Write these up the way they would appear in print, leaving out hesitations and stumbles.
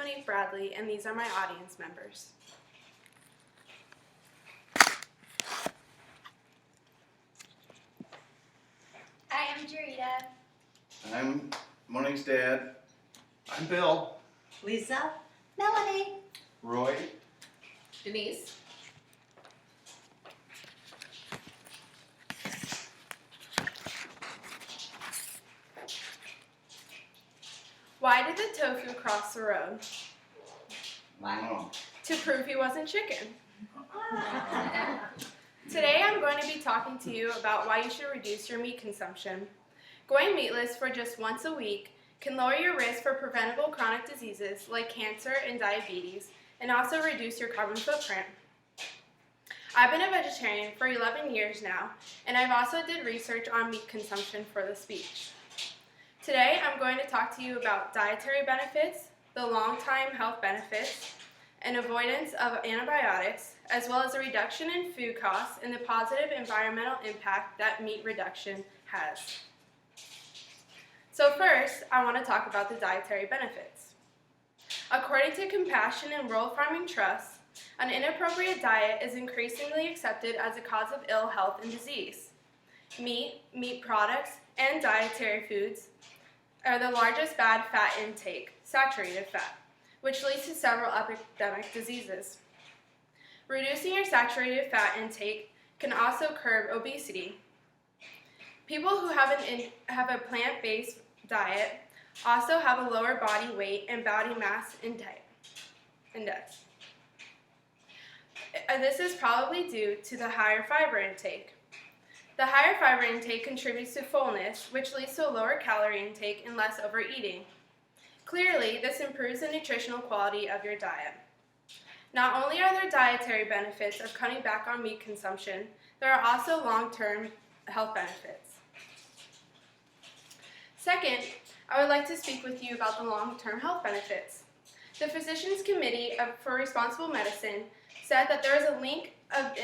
Monique Bradley, and these are my audience members. Hi, I'm Jarita. I'm Monique's dad. I'm Bill. Lisa. Melanie. Roy. Denise. Why did the tofu cross the road? Wow. To prove he wasn't chicken. Today I'm going to be talking to you about why you should reduce your meat consumption. Going meatless for just once a week can lower your risk for preventable chronic diseases like cancer and diabetes, and also reduce your carbon footprint. I've been a vegetarian for 11 years now, and I've also did research on meat consumption for this speech. Today I'm going to talk to you about dietary benefits, the long-time health benefits, and avoidance of antibiotics, as well as a reduction in food costs and the positive environmental impact that meat reduction has. So first, I want to talk about the dietary benefits. According to Compassion and Rural Farming Trust, an inappropriate diet is increasingly accepted as a cause of ill health and disease. Meat, meat products, and dietary foods are the largest bad fat intake, saturated fat, which leads to several epidemic diseases. Reducing your saturated fat intake can also curb obesity. People who have a plant-based diet also have a lower body weight and body mass index. This is probably due to the higher fiber intake. The higher fiber intake contributes to fullness, which leads to a lower calorie intake and less overeating. Clearly, this improves the nutritional quality of your diet. Not only are there dietary benefits of cutting back on meat consumption, there are also long-term health benefits. Second, I would like to speak with you about the long-term health benefits. The Physicians Committee for Responsible Medicine said that there is a link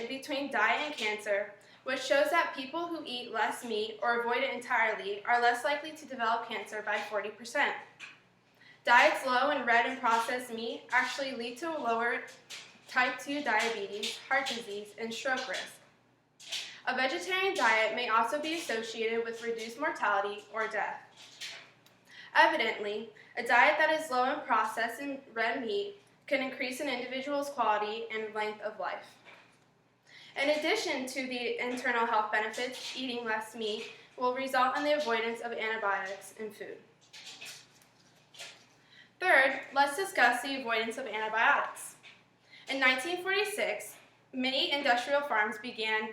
between diet and cancer, which shows that people who eat less meat or avoid it entirely are less likely to develop cancer by 40%. Diets low in red and processed meat actually lead to a lower type 2 diabetes, heart disease, and stroke risk. A vegetarian diet may also be associated with reduced mortality or death. Evidently, a diet that is low in processed and red meat can increase an individual's quality and length of life. In addition to the internal health benefits, eating less meat will result in the avoidance of antibiotics in food. Third, let's discuss the avoidance of antibiotics. In 1946, many industrial farms began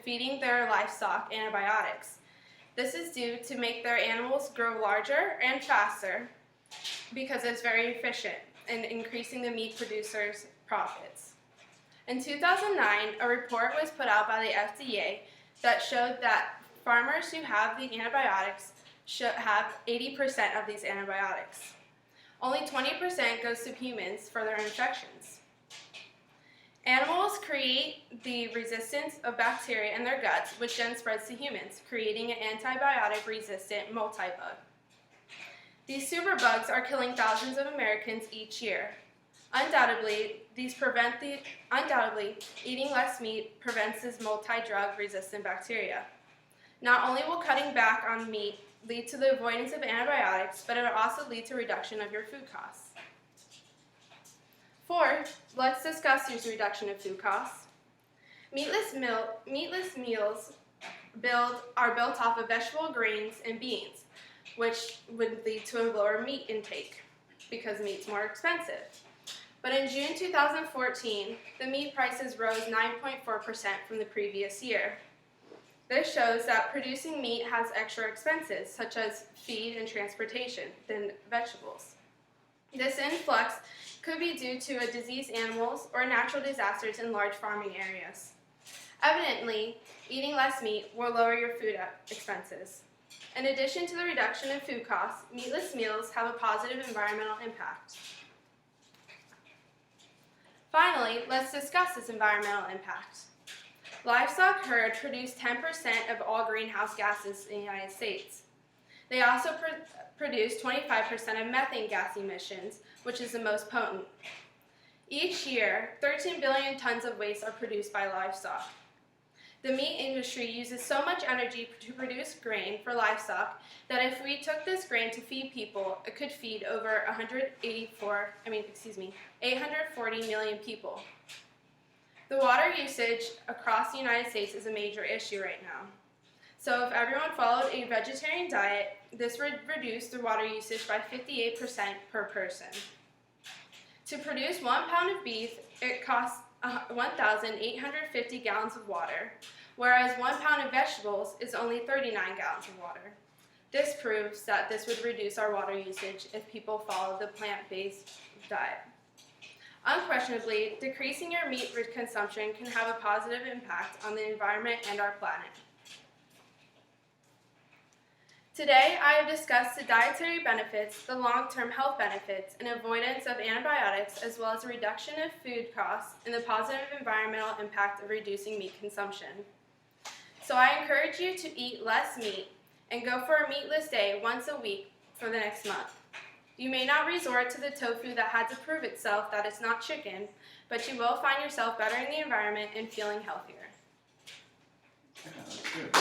feeding their livestock antibiotics. This is due to make their animals grow larger and faster because it's very efficient in increasing the meat producers' profits. In 2009, a report was put out by the FDA that showed that farmers who have the antibiotics should have 80% of these antibiotics. Only 20% goes to humans for their infections. Animals create the resistance of bacteria in their guts, which then spreads to humans, creating an antibiotic-resistant multi-bug. These superbugs are killing thousands of Americans each year. Undoubtedly, eating less meat prevents this multi-drug resistant bacteria. Not only will cutting back on meat lead to the avoidance of antibiotics, but it will also lead to reduction of your food costs. Fourth, let's discuss this reduction of food costs. Meatless meals are built off of vegetable grains and beans, which would lead to a lower meat intake because meat's more expensive. But in June 2014, the meat prices rose 9.4% from the previous year. This shows that producing meat has extra expenses, such as feed and transportation, than vegetables. This influx could be due to diseased animals or natural disasters in large farming areas. Evidently, eating less meat will lower your food expenses. In addition to the reduction in food costs, meatless meals have a positive environmental impact. Finally, let's discuss this environmental impact. Livestock herd produce 10% of all greenhouse gases in the United States. They also produce 25% of methane gas emissions, which is the most potent. Each year, 13 billion tons of waste are produced by livestock. The meat industry uses so much energy to produce grain for livestock that if we took this grain to feed people, it could feed over 840 million people. The water usage across the United States is a major issue right now. So if everyone followed a vegetarian diet, this would reduce the water usage by 58% per person. To produce 1 pound of beef, it costs 1,850 gallons of water, whereas 1 pound of vegetables is only 39 gallons of water. This proves that this would reduce our water usage if people follow the plant-based diet. Unquestionably, decreasing your meat consumption can have a positive impact on the environment and our planet. Today, I have discussed the dietary benefits, the long-term health benefits, and avoidance of antibiotics, as well as a reduction of food costs and the positive environmental impact of reducing meat consumption. So I encourage you to eat less meat and go for a meatless day once a week for the next month. You may not resort to the tofu that had to prove itself that it's not chicken, but you will find yourself bettering the environment and feeling healthier. Yeah, that's good.